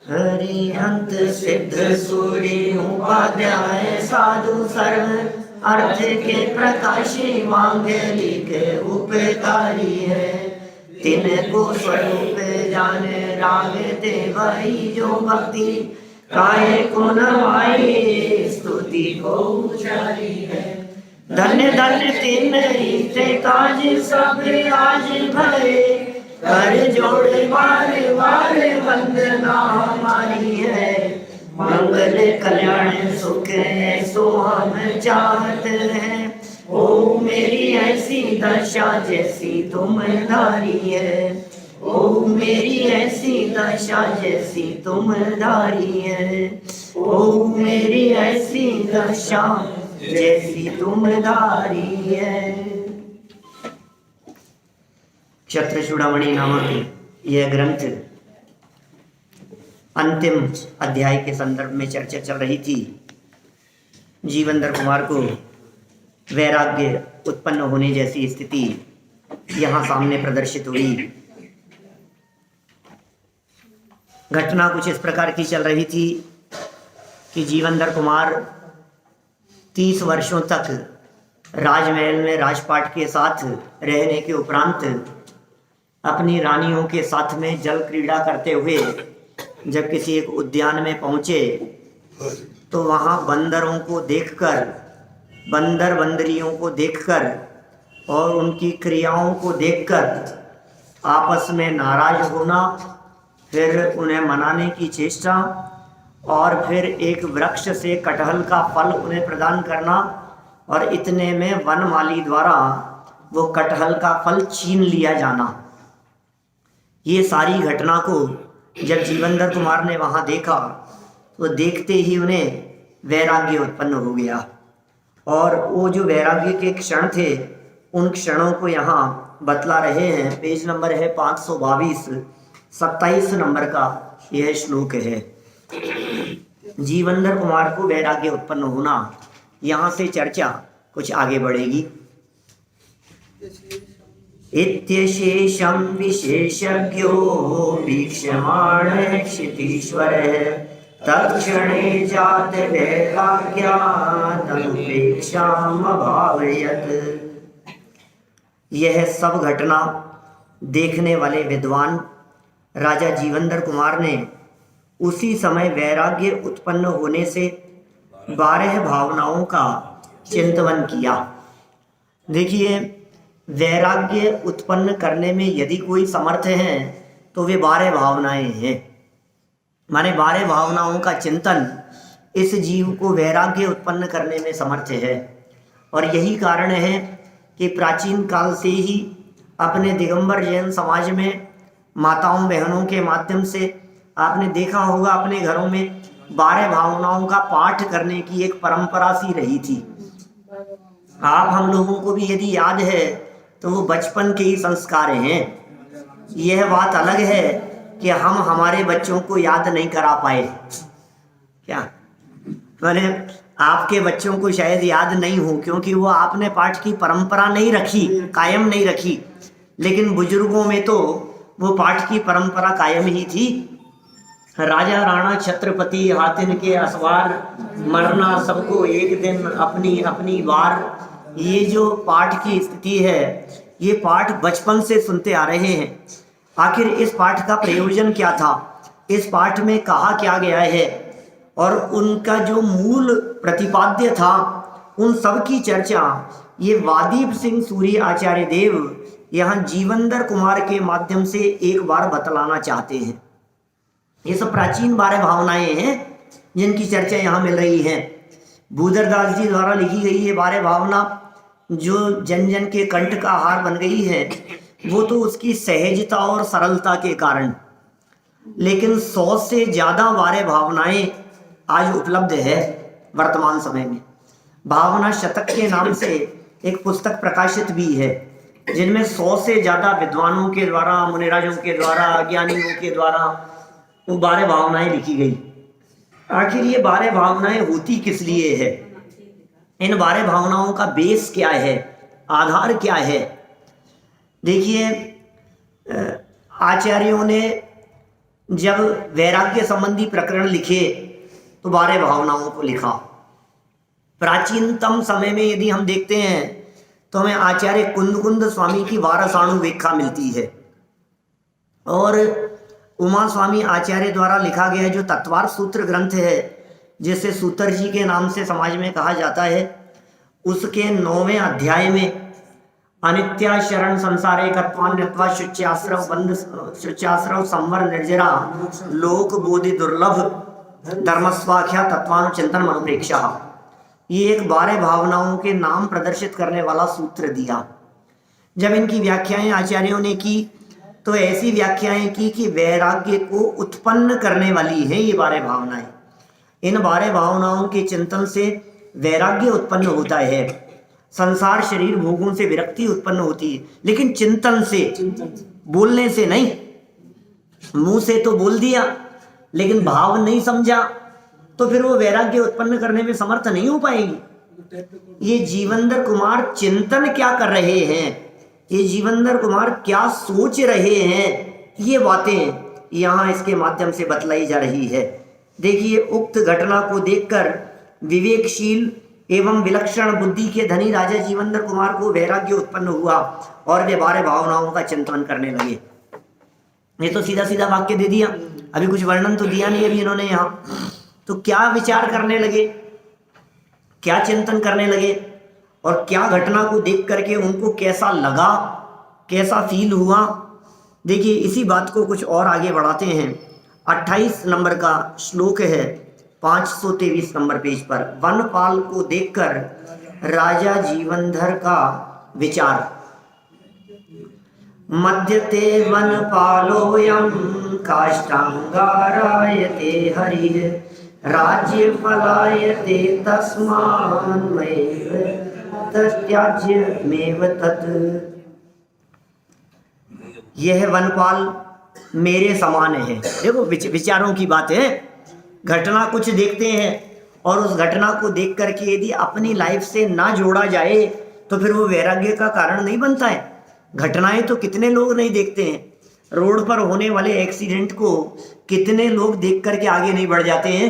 हरिहंत सिद्ध सूर्य उपाध्याय साधु सर्व अर्थ के प्रकाशी मांगलिक उपकारी है। तिनको स्वरूप जाने रागते वही जो भक्ति काय को नवाई स्तुति को उचारी है। धन्य धन्य तिन ते काज सब आज भरे कर जोड़ बार बार वंदना हमारी है। मंगल कल्याण सुख ऐसो हम चाहते हैं। ओ मेरी ऐसी दशा जैसी तुम धारी है। ओ मेरी ऐसी दशा जैसी तुम धारी है। ओ मेरी ऐसी दशा जैसी तुम धारी है। क्षत्र चूड़ामणि नामक यह ग्रंथ अंतिम अध्याय के संदर्भ में चर्चा चल रही थी। जीवनधर कुमार को वैराग्य उत्पन्न होने जैसी स्थिति यहाँ सामने प्रदर्शित हुई। घटना कुछ इस प्रकार की चल रही थी कि जीवनधर कुमार 30 वर्षों तक राजमहल में राजपाट के साथ रहने के उपरांत अपनी रानियों के साथ में जल क्रीड़ा करते हुए जब किसी एक उद्यान में पहुंचे तो वहां बंदरों को देखकर, बंदर बंदरियों को देखकर और उनकी क्रियाओं को देखकर आपस में नाराज होना, फिर उन्हें मनाने की चेष्टा और फिर एक वृक्ष से कटहल का फल उन्हें प्रदान करना और इतने में वनमाली द्वारा वो कटहल का फल छीन लिया जाना। ये सारी घटना को जब जीवनधर कुमार ने वहाँ देखा तो देखते ही उन्हें वैराग्य उत्पन्न हो गया। और वो जो वैराग्य के क्षण थे उन क्षणों को यहाँ बतला रहे हैं। पेज नंबर है 522, 27 नंबर का यह श्लोक है। जीवनधर कुमार को वैराग्य उत्पन्न होना, यहाँ से चर्चा कुछ आगे बढ़ेगी। इत्यशेषं विशेषज्ञो वीक्षमाण क्षितीश्वर तत्क्षणे जात वैराग्यादनुपेक्षाम् अभावयत्। यह सब घटना देखने वाले विद्वान राजा जीवनधर कुमार ने उसी समय वैराग्य उत्पन्न होने से 12 भावनाओं का चिंतन किया। देखिए, वैराग्य उत्पन्न करने में यदि कोई समर्थ है तो वे 12 भावनाएं हैं। माने 12 भावनाओं का चिंतन इस जीव को वैराग्य उत्पन्न करने में समर्थ है। और यही कारण है कि प्राचीन काल से ही अपने दिगंबर जैन समाज में माताओं बहनों के माध्यम से आपने देखा होगा अपने घरों में 12 भावनाओं का पाठ करने की एक परंपरा सी रही थी। आप हम लोगों को भी यदि याद है तो वो बचपन के ही संस्कार हैं। यह बात अलग है कि हम हमारे बच्चों को याद नहीं करा पाए। क्या मैंने आपके बच्चों को शायद याद नहीं हो क्योंकि वो आपने पाठ की परंपरा नहीं रखी, कायम नहीं रखी, लेकिन बुजुर्गों में तो वो पाठ की परंपरा कायम ही थी। राजा राणा छत्रपति हातिन के असवार मरना सबको एक दिन अपनी अपनी बार, ये जो पाठ की स्थिति है ये पाठ बचपन से सुनते आ रहे हैं। आखिर इस पाठ का प्रयोजन क्या था, इस पाठ में कहा क्या गया है और उनका जो मूल प्रतिपाद्य था, उन सब की चर्चा ये वादीप सिंह सूरी आचार्य देव यहाँ जीवनधर कुमार के माध्यम से एक बार बतलाना चाहते हैं। ये सब प्राचीन 12 भावनाएं हैं जिनकी चर्चा यहाँ मिल रही है। भूधरदास जी द्वारा लिखी गई ये 12 भावना जो जन जन के कंठ का आहार बन गई है वो तो उसकी सहजता और सरलता के कारण, लेकिन 100 से ज़्यादा 12 भावनाएं आज उपलब्ध है वर्तमान समय में। भावना शतक के नाम से एक पुस्तक प्रकाशित भी है जिनमें 100 से ज़्यादा विद्वानों के द्वारा, मुनिराजों के द्वारा, ज्ञानियों के द्वारा वो 12 भावनाएं लिखी गई। आखिर ये 12 भावनाएं होती किस लिए है, इन 12 भावनाओं का बेस क्या है, आधार क्या है। देखिए, आचार्यों ने जब वैराग्य संबंधी प्रकरण लिखे तो 12 भावनाओं को लिखा। प्राचीनतम समय में यदि हम देखते हैं तो हमें आचार्य कुंद स्वामी की वारसाणु व्याख्या मिलती है, और उमा स्वामी आचार्य द्वारा लिखा गया जो तत्वार्थ सूत्र ग्रंथ है, जिसे सूत्र जी के नाम से समाज में कहा जाता है, उसके 9वें अध्याय में अनित्या शरण संसारे कत्वान्यत्वा शुच्याश्रव बंध शुच्याश्रव संवर निर्जरा लोक बोधि दुर्लभ धर्मस्वाख्या तत्वानुचिंतन मनोप्रेक्षा, ये एक 12 भावनाओं के नाम प्रदर्शित करने वाला सूत्र दिया। जब इनकी व्याख्याएं आचार्यों ने की तो ऐसी व्याख्याएं की कि वैराग्य को उत्पन्न करने वाली हैं ये 12 भावनाएं। इन 12 भावनाओं के चिंतन से वैराग्य उत्पन्न होता है। संसार शरीर भोगों से विरक्ति उत्पन्न होती है, लेकिन चिंतन से, बोलने से नहीं। मुंह से तो बोल दिया लेकिन भाव नहीं समझा तो फिर वो वैराग्य उत्पन्न करने में समर्थ नहीं हो पाएगी। ये जीवंदर कुमार चिंतन क्या कर रहे हैं, ये जीवंदर कुमार क्या सोच रहे हैं, ये बातें यहाँ इसके माध्यम से बतलाई जा रही है। देखिए, उक्त घटना को देखकर विवेकशील एवं विलक्षण बुद्धि के धनी राजा जीवंदर कुमार को वैराग्य उत्पन्न हुआ और वे 12 भावनाओं का चिंतन करने लगे। ये तो सीधा सीधा वाक्य दे दिया, अभी कुछ वर्णन तो दिया नहीं अभी इन्होंने यहाँ। तो क्या विचार करने लगे, क्या चिंतन करने लगे, और क्या घटना को देख करके उनको कैसा लगा, कैसा फील हुआ। देखिए, इसी बात को कुछ और आगे बढ़ाते हैं। 28 नंबर का श्लोक है 523 नंबर पेज पर। वनपाल को देखकर राजा जीवनधर का विचार। मध्यते वनपालोऽयं काष्ठांगारायते हरिः राज्य फलायते तस्मान्मैव तत्याज्यमेव तत्। यह वनपाल मेरे समान है। देखो, विचारों की बात है। घटना कुछ देखते हैं और उस घटना को देख करके यदि अपनी लाइफ से ना जोड़ा जाए तो फिर वो वैराग्य का कारण नहीं बनता है। घटनाएं तो कितने लोग नहीं देखते हैं। रोड पर होने वाले एक्सीडेंट को कितने लोग देख करके आगे नहीं बढ़ जाते हैं।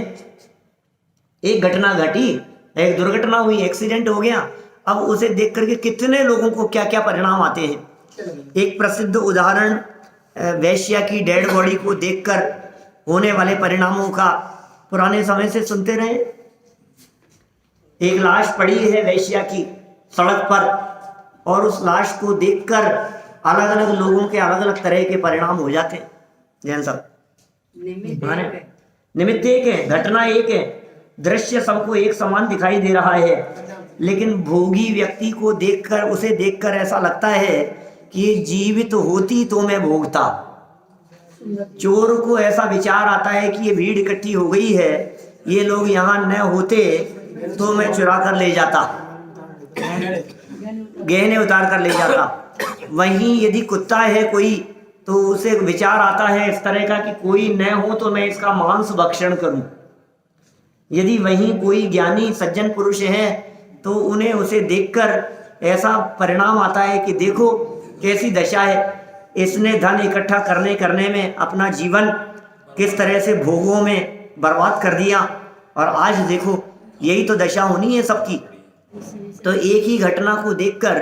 एक घटना घटी, एक दुर्घटना हुई, एक्सीडेंट हो गया, अब उसे देख करके कितने लोगों को क्या क्या परिणाम आते हैं। एक प्रसिद्ध उदाहरण वेश्या की डेड बॉडी को देखकर होने वाले परिणामों का पुराने समय से सुनते रहे। एक लाश पड़ी है वेश्या की सड़क पर, और उस लाश को देखकर अलग अलग लोगों के अलग अलग तरह के परिणाम हो जाते हैं। जैन साहब, निमित्त एक है, घटना एक है, दृश्य सबको एक समान दिखाई दे रहा है, लेकिन भोगी व्यक्ति को देखकर, उसे देखकर ऐसा लगता है कि जीवित होती तो मैं भोगता। चोर को ऐसा विचार आता है कि ये भीड़ इकट्ठी हो गई है, ये लोग यहाँ न होते तो मैं चुरा कर ले जाता, गहने उतार कर ले जाता। वहीं यदि कुत्ता है कोई तो उसे विचार आता है इस तरह का कि कोई न हो तो मैं इसका मांस भक्षण करूं। यदि वहीं कोई ज्ञानी सज्जन पुरुष है तो उन्हें उसे देखकर ऐसा परिणाम आता है कि देखो कैसी दशा है, इसने धन इकट्ठा करने में अपना जीवन किस तरह से भोगों में बर्बाद कर दिया, और आज देखो यही तो दशा होनी है सबकी। तो एक ही घटना को देखकर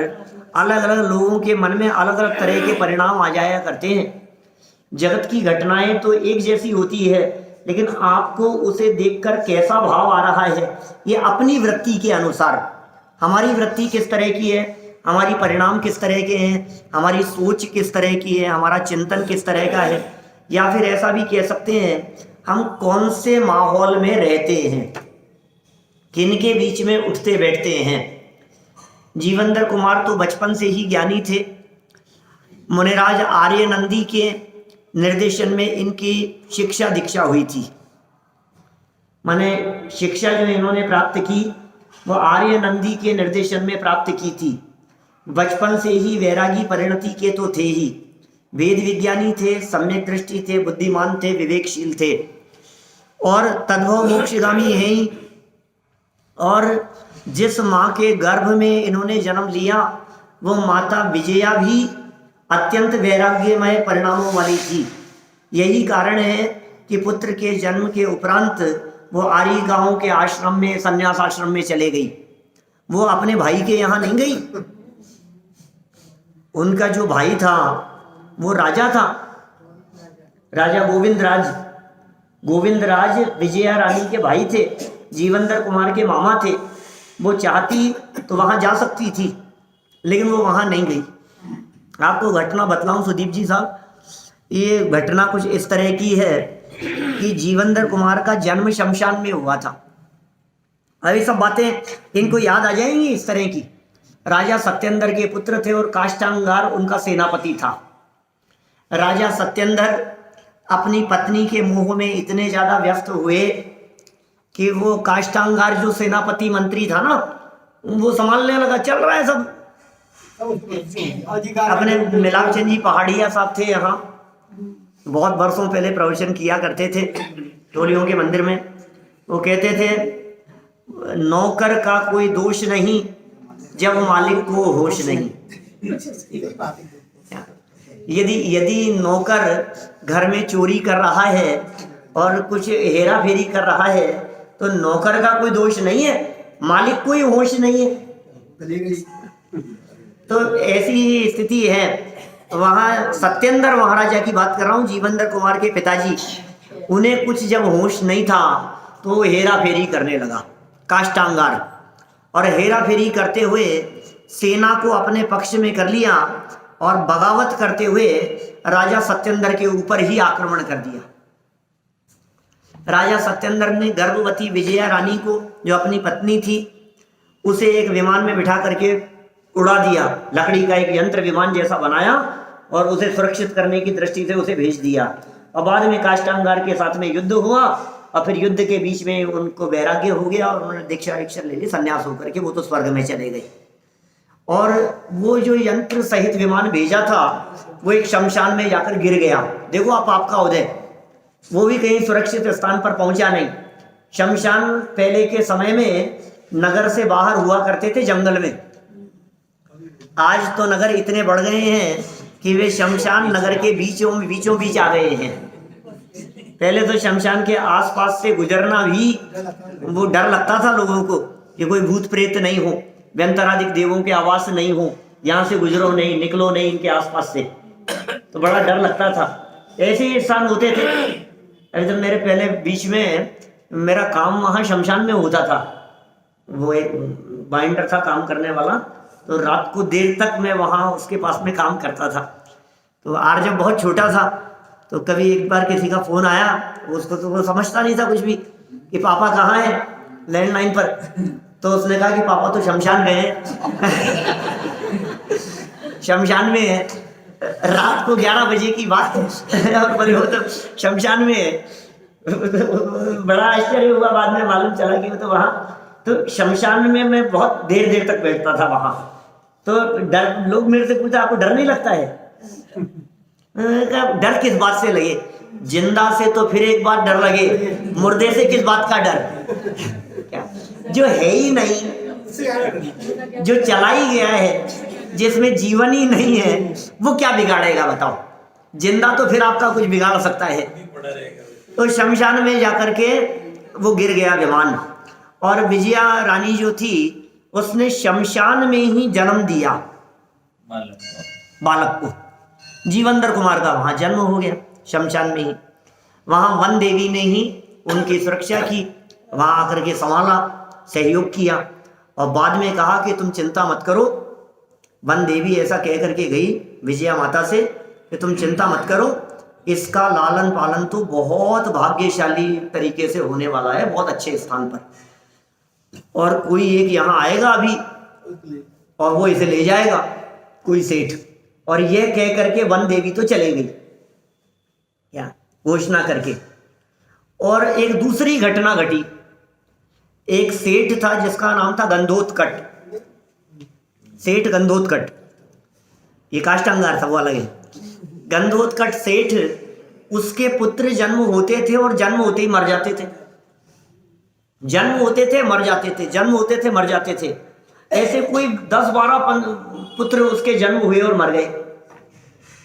अलग अलग लोगों के मन में अलग अलग तरह के परिणाम आ जाया करते हैं। जगत की घटनाएं तो एक जैसी होती है, लेकिन आपको उसे देखकर कैसा भाव आ रहा है ये अपनी वृत्ति के अनुसार। हमारी वृत्ति किस तरह की है, हमारी परिणाम किस तरह के हैं, हमारी सोच किस तरह की है, हमारा चिंतन किस तरह का है, या फिर ऐसा भी कह सकते हैं हम कौन से माहौल में रहते हैं, किनके बीच में उठते बैठते हैं। जीवंदर कुमार तो बचपन से ही ज्ञानी थे। मुनिराज आर्य नंदी के निर्देशन में इनकी शिक्षा दीक्षा हुई थी। माने शिक्षा जो इन्होंने प्राप्त की वो आर्य नंदी के निर्देशन में प्राप्त की थी। बचपन से ही वैरागी परिणति के तो थे ही, वेद विज्ञानी थे, सम्यक दृष्टि थे, बुद्धिमान थे, विवेकशील थे, और तद्भव मोक्षगामी हैं ही। और जिस माँ के गर्भ में इन्होंने जन्म लिया वो माता विजया भी अत्यंत वैराग्यमय परिणामों वाली थी। यही कारण है कि पुत्र के जन्म के उपरांत वो आरी गांव के आश्रम में, संन्यास आश्रम में चले गई। वो अपने भाई के यहाँ नहीं गई। उनका जो भाई था वो राजा था, राजा गोविंद राज विजया रानी के भाई थे, जीवंदर कुमार के मामा थे। वो चाहती तो वहाँ जा सकती थी, लेकिन वो वहाँ नहीं गई। आपको घटना बतलाऊं सुदीप जी साहब, ये घटना कुछ इस तरह की है कि जीवंदर कुमार का जन्म शमशान में हुआ था। अब ये सब बातें इनको याद आ जाएंगी इस तरह की। राजा सत्येंद्र के पुत्र थे और काष्टांगार उनका सेनापति था। राजा सत्येंद्र अपनी पत्नी के मोह में इतने ज्यादा व्यस्त हुए कि वो काष्टांगार जो सेनापति मंत्री था ना, वो संभालने लगा। चल रहा है सब। अपने मिलाप चंद जी पहाड़िया साहब थे यहाँ, बहुत वर्षों पहले प्रवचन किया करते थे टोलियों के मंदिर में। वो कहते थे नौकर का कोई दोष नहीं जब मालिक को होश नहीं। यदि नौकर घर में चोरी कर रहा है और कुछ हेरा फेरी कर रहा है तो नौकर का कोई दोष नहीं है, मालिक को ही होश नहीं है। तो ऐसी ही स्थिति है वहाँ। सत्येंद्र महाराजा की बात कर रहा हूँ, जीवंदर कुमार के पिताजी, उन्हें कुछ जब होश नहीं था तो हेरा फेरी करने लगा काष्टांगार। और हेरा फेरी करते हुए सेना को अपने पक्ष में कर लिया और बगावत करते हुए राजा सत्येंद्र के ऊपर ही आक्रमण कर दिया। राजा सत्येंद्र ने गर्भवती विजया रानी को, जो अपनी पत्नी थी, उसे एक विमान में बिठा करके उड़ा दिया। लकड़ी का एक यंत्र विमान जैसा बनाया और उसे सुरक्षित करने की दृष्टि से उसे भेज दिया। और बाद में काष्टांगार के साथ में युद्ध हुआ और फिर युद्ध के बीच में उनको वैराग्य हो गया और उन्होंने दीक्षा ले ली, संन्यास होकर के वो तो स्वर्ग में चले गए। और वो जो यंत्र सहित विमान भेजा था वो एक शमशान में जाकर गिर गया। देखो आप, आपका उदय, वो भी कहीं सुरक्षित स्थान पर पहुंचा नहीं। शमशान पहले के समय में नगर से बाहर हुआ करते थे, जंगल में। आज तो नगर इतने बढ़ गए हैं कि वे शमशान नगर के बीचों बीच आ गए हैं। पहले तो शमशान के आसपास से गुजरना भी वो डर लगता था लोगों को कि कोई भूत प्रेत नहीं हो, व्यंतरादिक देवों के आवास नहीं हो, यहाँ से गुजरो नहीं, निकलो नहीं इनके आसपास से, तो बड़ा डर लगता था। ऐसे ही स्थान होते थे। अभी तो मेरे पहले बीच में मेरा काम वहाँ शमशान में होता था। वो एक बाइंडर था काम करने वाला, तो रात को देर तक मैं वहाँ उसके पास में काम करता था। तो आर जब बहुत छोटा था तो कभी एक बार किसी का फ़ोन आया, उसको तो वो समझता नहीं था कुछ भी कि पापा कहाँ है लैंडलाइन पर। तो उसने कहा कि पापा तो शमशान गए हैं। शमशान में है, रात को 11 बजे की बात है और वो तो शमशान में है। बड़ा आश्चर्य हुआ, बाद में मालूम चला कि वो तो वहाँ, तो शमशान में मैं बहुत देर तक बैठता था वहाँ। तो डर, लोग मेरे से पूछा आपको डर नहीं लगता है? डर किस बात से लगे? जिंदा से तो फिर एक बात डर लगे, मुर्दे से किस बात का डर? क्या जो है ही नहीं, जो चला ही गया है, जिसमें जीवन ही नहीं है, वो क्या बिगाड़ेगा बताओ? जिंदा तो फिर आपका कुछ बिगाड़ सकता है। तो शमशान में जाकर के वो गिर गया विमान। और विजया रानी जो थी उसने शमशान में ही जन्म दिया बालक को। जीवंदर कुमार का वहाँ जन्म हो गया शमशान में ही। वहाँ वन देवी ने ही उनकी सुरक्षा की, वहाँ आकर के संभाला, सहयोग किया और बाद में कहा कि तुम चिंता मत करो। वन देवी ऐसा कह करके गई विजया माता से कि तुम चिंता मत करो, इसका लालन पालन तो बहुत भाग्यशाली तरीके से होने वाला है, बहुत अच्छे स्थान पर। और कोई एक यहाँ आएगा अभी और वो इसे ले जाएगा, कोई सेठ। और ये कह करके वन देवी तो चले गई, क्या घोषणा करके। और एक दूसरी घटना घटी। एक सेठ था जिसका नाम था गंधोत्कट, सेठ गंधोत्कट। ये काष्टांगार था, वो अलग है। गंधोत्कट सेठ, उसके पुत्र जन्म होते थे और जन्म होते ही मर जाते थे, जन्म होते थे मर जाते थे, जन्म होते थे मर जाते थे। ऐसे कोई 10-12 पुत्र उसके जन्म हुए और मर गए।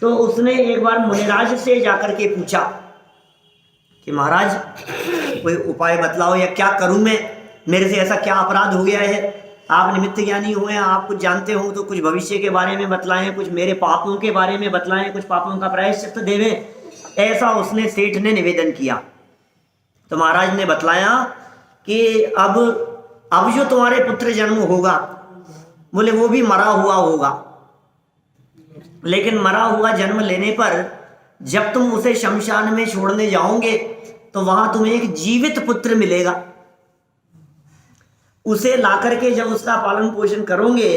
तो उसने एक बार मुनिराज से जाकर के पूछा कि महाराज कोई उपाय बतलाओ, या क्या करूं मैं, मेरे से ऐसा क्या अपराध हो गया है। आप निमित्त ज्ञानी हुए, आप कुछ जानते हो तो कुछ भविष्य के बारे में बतलाएं, कुछ मेरे पापों के बारे में बतलाएं, कुछ पापों का प्रायश्चित देवें। ऐसा उसने सेठ ने निवेदन किया। तो महाराज ने बतलाया कि अब जो तुम्हारे पुत्र जन्म होगा, बोले वो भी मरा हुआ होगा, लेकिन मरा हुआ जन्म लेने पर जब तुम उसे शमशान में छोड़ने जाओगे तो वहां तुम्हें एक जीवित पुत्र मिलेगा। उसे लाकर के जब उसका पालन पोषण करोगे,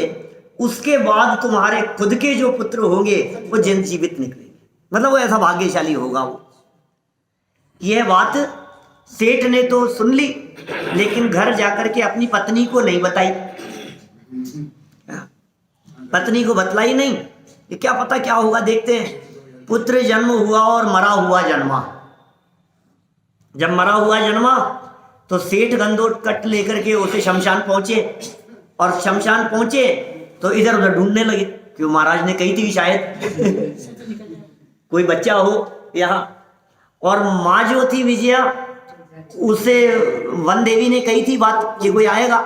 उसके बाद तुम्हारे खुद के जो पुत्र होंगे वो जीवित निकलेंगे, मतलब वो ऐसा भाग्यशाली होगा वो। यह बात सेठ ने तो सुन ली, लेकिन घर जाकर के अपनी पत्नी को नहीं बताई। पत्नी को बतलाई नहीं कि क्या पता क्या होगा, देखते हैं। पुत्र जन्म हुआ और मरा हुआ जन्मा। जब मरा हुआ जन्मा तो सेठ गंदोट कट लेकर के उसे शमशान पहुंचे, और शमशान पहुंचे तो इधर उधर ढूंढने लगे कि महाराज ने कही थी शायद कोई बच्चा हो यहाँ। और माँ जो थी विजया, उसे वन देवी ने कही थी बात कि कोई आएगा,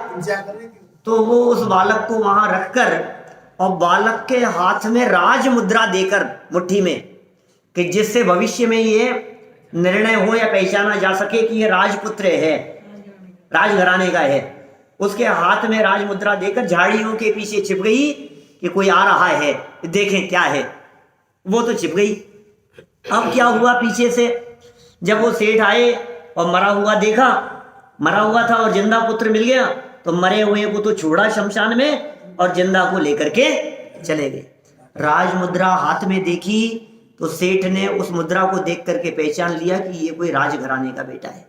तो वो उस बालक को वहां रखकर और बालक के हाथ में राज मुद्रा देकर मुट्ठी में, कि जिससे भविष्य में ये निर्णय हो या पहचाना जा सके कि ये राजपुत्र है, राजघराने का है, उसके हाथ में राज मुद्रा देकर झाड़ियों के पीछे छिप गई कि कोई आ रहा है, देखें क्या है। वो तो छिप गई। अब क्या हुआ, पीछे से जब वो सेठ आए और मरा हुआ देखा, मरा हुआ था और जिंदा पुत्र मिल गया, तो मरे हुए को तो छोड़ा शमशान में और जिंदा को लेकर के चले गए। राज मुद्रा हाथ में देखी तो सेठ ने उस मुद्रा को देख करके पहचान लिया कि ये कोई राजघराने का बेटा है।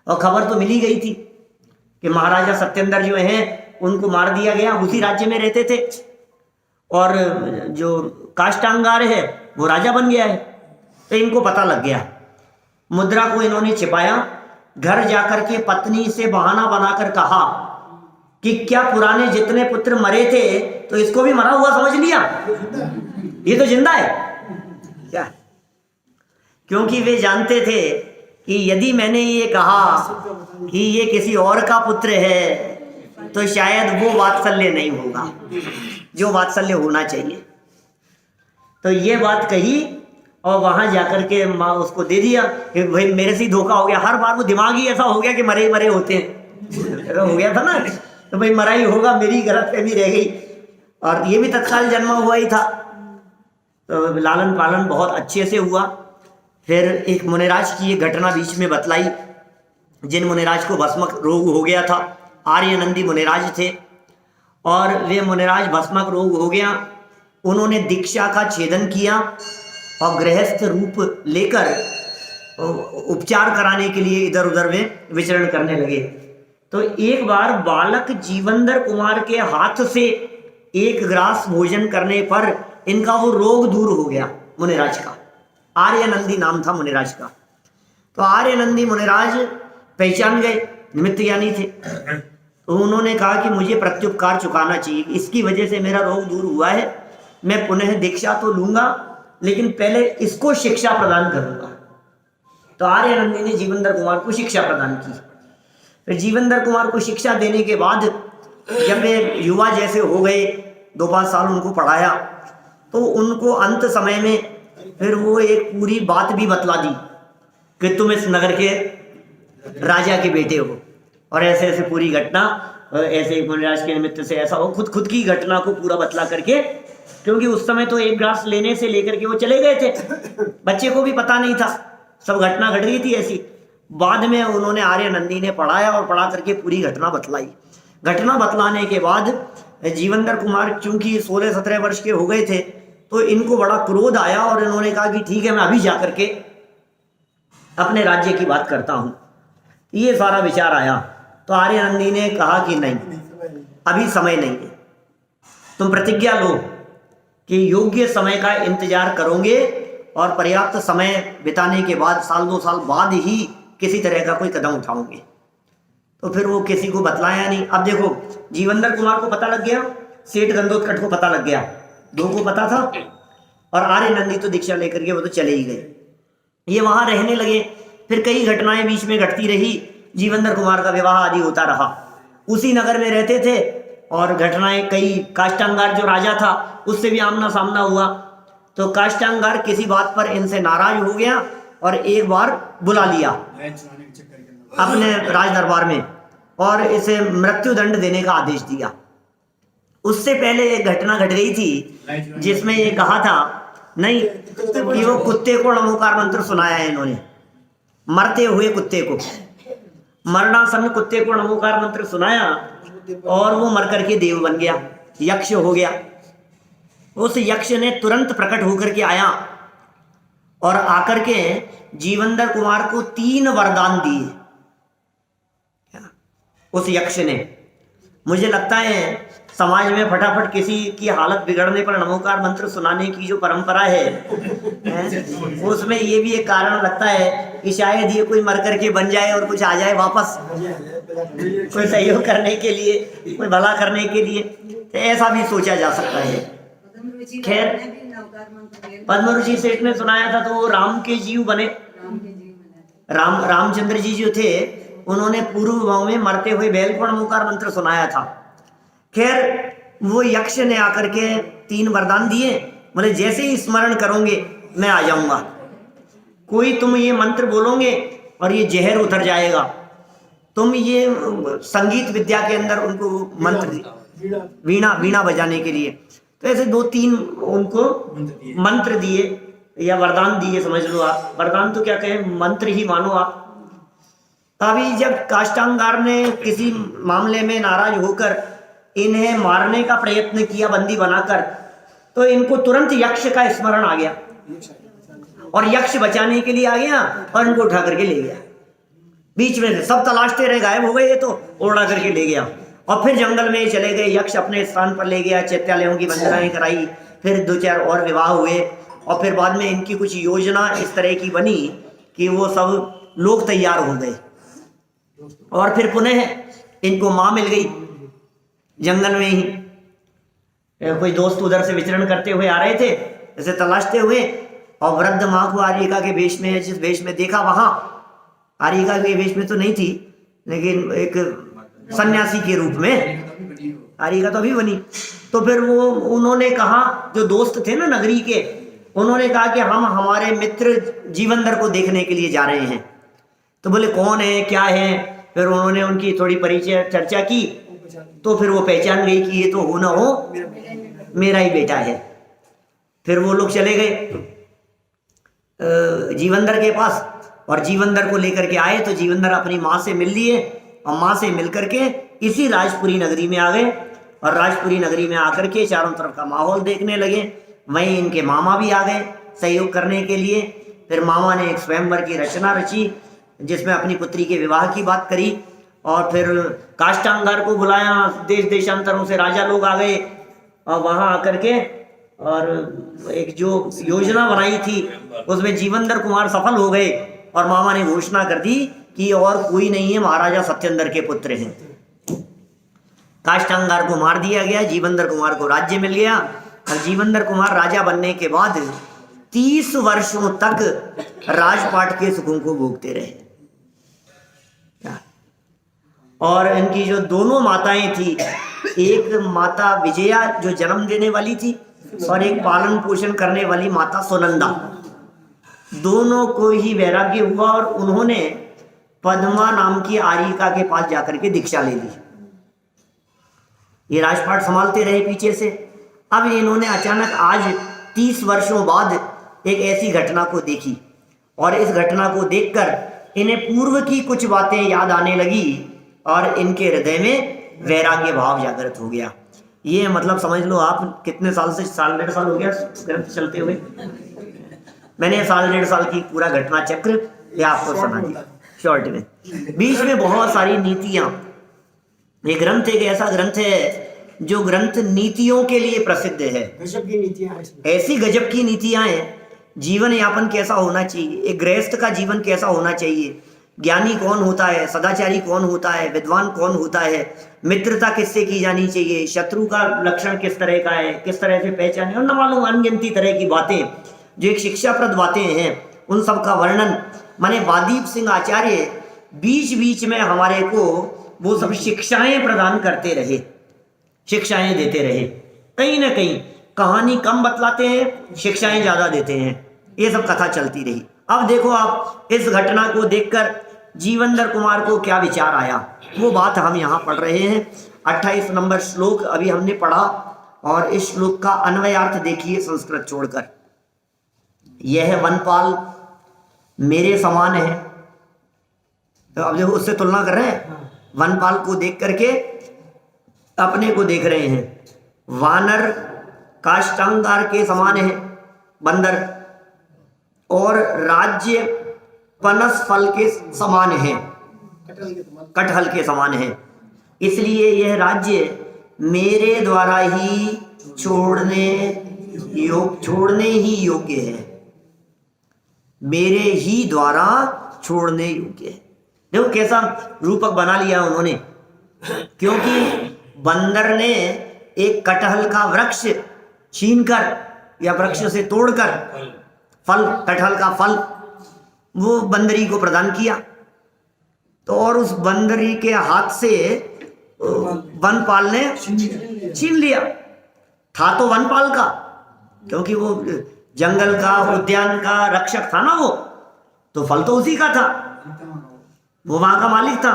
और खबर तो मिली गई थी कि महाराजा सत्येंद्र जो हैं उनको मार दिया गया, उसी राज्य में रहते थे, और जो काष्टांगार है वो राजा बन गया है। तो इनको पता लग गया। मुद्रा को इन्होंने छिपाया, घर जाकर के पत्नी से बहाना बनाकर कहा कि क्या पुराने जितने पुत्र मरे थे तो इसको भी मरा हुआ समझ लिया, ये तो जिंदा है क्या। क्योंकि वे जानते थे कि यदि मैंने ये कहा कि ये किसी और का पुत्र है तो शायद वो वात्सल्य नहीं होगा जो वात्सल्य होना चाहिए। तो ये बात कही और वहां जाकर के माँ उसको दे दिया कि भाई मेरे से ही धोखा हो गया। हर बार वो दिमाग ही ऐसा हो गया कि मरे मरे होते हैं हो गया था ना, तो भाई मरा ही होगा, मेरी गलतफहमी रह गई। और ये भी तत्काल जन्मा हुआ ही था। तो लालन पालन बहुत अच्छे से हुआ। फिर एक मुनिराज की ये घटना बीच में बतलाई, जिन मुनिराज को भस्मक रोग हो गया था, आर्यनंदी मुनिराज थे, और वे मुनिराज भस्मक रोग हो गया। उन्होंने दीक्षा का छेदन किया और गृहस्थ रूप लेकर उपचार कराने के लिए इधर उधर वे विचरण करने लगे। तो एक बार बालक जीवंदर कुमार के हाथ से एक ग्रास भोजन करने पर इनका वो रोग दूर हो गया मुनिराज का। आर्यनंदी नाम था मुनिराज का। तो आर्यनंदी मुनिराज पहचान गए, निमित्त ज्ञानी थे। तो उन्होंने कहा कि मुझे प्रत्युपकार चुकाना चाहिए, इसकी वजह से मेरा रोग दूर हुआ है, मैं पुनः दीक्षा तो लूंगा लेकिन पहले इसको शिक्षा प्रदान करूंगा। तो आर्यनंदी ने जीवंदर कुमार को शिक्षा प्रदान की। फिर जीवंदर कुमार को शिक्षा देने के बाद जब वे युवा जैसे हो गए, 2-5 साल उनको पढ़ाया, तो उनको अंत समय में फिर वो एक पूरी बात भी बतला दी कि तुम इस नगर के राजा के बेटे हो, और ऐसे ऐसे पूरी घटना, ऐसे मुनिराज के निमित्त से ऐसा हो, खुद की घटना को पूरा बतला करके। क्योंकि उस समय तो एक ग्रास लेने से लेकर के वो चले गए थे, बच्चे को भी पता नहीं था, सब घटना घट रही थी ऐसी। बाद में उन्होंने आर्यनंदी ने पढ़ाया और पढ़ा करके पूरी घटना बतलाई। घटना बतलाने के बाद जीवंदर कुमार चूंकि 16-17 वर्ष के हो गए थे, तो इनको बड़ा क्रोध आया और इन्होंने कहा कि ठीक है, मैं अभी जाकर के अपने राज्य की बात करता हूं। ये सारा विचार आया। तो आर्यनंदी ने कहा कि नहीं, अभी समय नहीं है, तुम प्रतिज्ञा लो कि योग्य समय का इंतजार करोगे और पर्याप्त समय बिताने के बाद 1-2 साल बाद ही किसी तरह का कोई कदम उठाओगे। तो फिर वो किसी को बतलाया नहीं। अब देखो, जीवंदर कुमार को पता लग गया, सेठ गंदोत्कट को पता लग गया, दो को पता था। और आर्य नंदी तो दीक्षा लेकर के वो तो चले ही गए। ये वहां रहने लगे। फिर कई घटनाएं बीच में घटती रही। जीवनधर कुमार का विवाह आदि होता रहा। उसी नगर में रहते थे और घटनाएं कई, काष्टांगार जो राजा था उससे भी आमना सामना हुआ। तो काष्टांगार किसी बात पर इनसे नाराज हो गया और एक बार बुला लिया अपने राज दरबार में और इसे मृत्युदंड देने का आदेश दिया। उससे पहले एक घटना घट गई थी जिसमें ये कहा था नहीं कि वो कुत्ते को नमोकार मंत्र सुनाया है इन्होंने, मरते हुए कुत्ते को, मरणासन कुत्ते को नमोकार मंत्र सुनाया और वो मर करके देव बन गया, यक्ष हो गया। उस यक्ष ने तुरंत प्रकट होकर के आया और आकर के जीवनधर कुमार को 3 वरदान दिए उस यक्ष ने। मुझे लगता है समाज में फटाफट किसी की हालत बिगड़ने पर नमोकार मंत्र सुनाने की जो परंपरा है उसमें ये भी एक कारण लगता है कि शायद ये कोई मर करके बन जाए और कुछ आ जाए वापस, कोई सहयोग करने के लिए, कोई भला करने के लिए, तो ऐसा भी सोचा जा सकता है। खैर पद्म ऋषि सेठ ने सुनाया था तो वो राम के जीव बने। रामचंद्र जी जो थे उन्होंने पूर्व भाव में मरते हुए बैल को नमोकार मंत्र सुनाया था। खैर वो यक्ष ने आकर के 3 वरदान दिए, बोले जैसे ही स्मरण करोगे मैं आ जाऊंगा, कोई तुम ये मंत्र बोलोगे और ये जहर उतर जाएगा। तुम ये संगीत विद्या के अंदर उनको मंत्र, वीणा बजाने के लिए, तो ऐसे 2-3 उनको मंत्र दिए या वरदान दिए, समझ लो आप। वरदान तो क्या कहें, मंत्र ही मानो आप। अभी जब काष्टांगार ने किसी मामले में नाराज होकर इन्हें मारने का प्रयत्न किया बंदी बनाकर, तो इनको तुरंत यक्ष का स्मरण आ गया और यक्ष बचाने के लिए आ गया और इनको उठा करके ले गया। बीच में सब तलाशते रहे, गायब हो गए, ये तो उड़ा करके ले गया और फिर जंगल में चले गए। यक्ष अपने स्थान पर ले गया, चैत्यालयों की वंदनाएं कराई, फिर 2-4 और विवाह हुए और फिर बाद में इनकी कुछ योजना इस तरह की बनी कि वो सब लोग तैयार हो गए और फिर पुनः इनको माँ मिल गई जंगल में ही। कोई दोस्त उधर से विचरण करते हुए आ रहे थे, ऐसे तलाशते हुए, और वृद्ध माँ को आर्यिका के वेश में, जिस वेश में देखा वहां, आर्यिका के वेश में तो नहीं थी लेकिन एक सन्यासी के रूप में, आर्यिका तो अभी बनी। तो फिर वो उन्होंने कहा, जो दोस्त थे ना नगरी के, उन्होंने कहा कि हम हमारे मित्र जीवनधर को देखने के लिए जा रहे हैं। तो बोले कौन है, क्या है? फिर उन्होंने उनकी थोड़ी परिचय चर्चा की, तो फिर वो पहचान गई कि ये तो हो ना हो मेरा ही बेटा है। फिर वो लोग चले गए जीवनधर के पास और जीवनधर को लेकर के आए। तो जीवनधर अपनी माँ से मिल लिए और माँ से मिल करके इसी राजपुरी नगरी में आ गए और राजपुरी नगरी में आकर के चारों तरफ का माहौल देखने लगे। वहीं इनके मामा भी आ गए सहयोग करने के लिए। फिर मामा ने एक स्वयंवर की रचना रची जिसमें अपनी पुत्री के विवाह की बात करी और फिर काष्टांगार को बुलाया। देश देशांतरों से राजा लोग आ गए और वहां आकर के और एक जो योजना बनाई थी उसमें जीवनधर कुमार सफल हो गए और मामा ने घोषणा कर दी कि और कोई नहीं है, महाराजा सत्येंद्र के पुत्र हैं। काष्टांगार को मार दिया गया, जीवनधर कुमार को राज्य मिल गया और जीवनधर कुमार राजा बनने के बाद 30 वर्षों तक राजपाट के सुखों को भोगते रहे। और इनकी जो दोनों माताएं थी, एक माता विजया जो जन्म देने वाली थी और एक पालन पोषण करने वाली माता सुनंदा, दोनों को ही वैराग्य हुआ और उन्होंने पद्मा नाम की आर्यिका के पास जाकर के दीक्षा ले ली। ये राजपाट संभालते रहे पीछे से। अब इन्होंने अचानक आज 30 वर्षों बाद एक ऐसी घटना को देखी और इस घटना को देखकर इन्हें पूर्व की कुछ बातें याद आने लगी और इनके हृदय में वैराग्य भाव जागृत हो गया। ये मतलब समझ लो आप कितने साल से, 1.5 साल हो गया ग्रंथ चलते हुए। मैंने 1.5 साल की पूरा घटना चक्र ये आपको सुना दिया शॉर्ट में। बीच में बहुत सारी नीतियां, ये ग्रंथ एक ऐसा ग्रंथ है जो ग्रंथ नीतियों के लिए प्रसिद्ध है। गजब की नीतियां, ऐसी गजब की नीतियां हैं। जीवन यापन कैसा होना चाहिए, एक गृहस्थ का जीवन कैसा होना चाहिए, ज्ञानी कौन होता है, सदाचारी कौन होता है, विद्वान कौन होता है, मित्रता किससे की जानी चाहिए, शत्रु का लक्षण किस तरह का है, किस तरह से पहचाने, और न मालूम अनगिनती तरह की बातें जो एक शिक्षाप्रद बातें हैं, उन सब का वर्णन माने वादीप सिंह आचार्य बीच बीच में हमारे को वो सब शिक्षाएं प्रदान करते रहे, शिक्षाएं देते रहे। कहीं ना कहीं कहानी कम बतलाते हैं, शिक्षाएं ज्यादा देते हैं, ये सब कथा चलती रही। अब देखो आप इस घटना को देखकर जीवनधर कुमार को क्या विचार आया, वो बात हम यहाँ पढ़ रहे हैं। 28 नंबर श्लोक अभी हमने पढ़ा, और इस श्लोक का अन्वयार्थ देखिए संस्कृत छोड़कर। यह वनपाल मेरे समान है, तो अब देखो उससे तुलना कर रहे हैं, वनपाल को देख करके अपने को देख रहे हैं। वानर काष्ठांगार के समान है बंदर, और राज्य पनस फल के समान है, कटहल के समान है, इसलिए यह राज्य मेरे द्वारा ही छोड़ने ही योग्य है, मेरे ही द्वारा छोड़ने योग्य है। देखो कैसा रूपक बना लिया उन्होंने, क्योंकि बंदर ने एक कटहल का वृक्ष छीनकर या वृक्ष से तोड़कर फल, कटहल का फल वो बंदरी को प्रदान किया, तो और उस बंदरी के हाथ से वनपाल ने छीन लिया। था तो वनपाल का, क्योंकि वो जंगल का, उद्यान का रक्षक था ना, वो तो फल तो उसी का था, वो वहां का मालिक था।